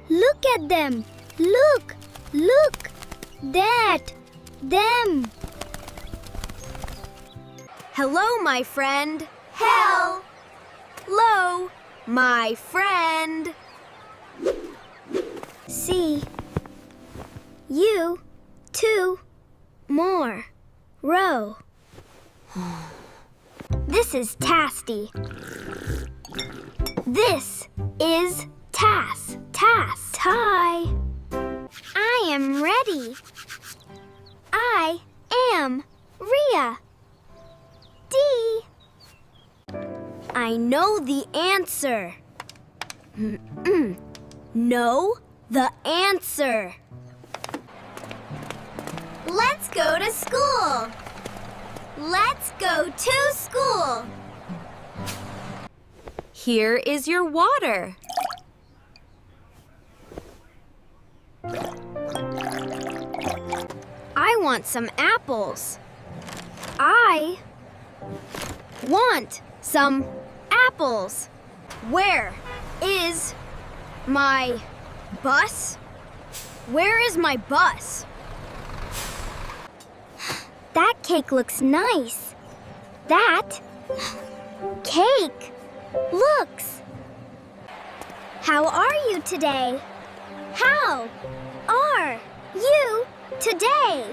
Look at them. Look. Look. That. Them. Hello, my friend. Hello, my friend. See. You. Two. More. Row. This is Tasty. This is Tass. Tass. Tie. I am ready. I am Rhea. D. I know the answer. Know the answer. Let's go to school. Let's go to school. Here is your water. I want some apples. I want some apples. Where is my bus? Where is my bus? That cake looks nice. That cake looks. How are you today? How are you today?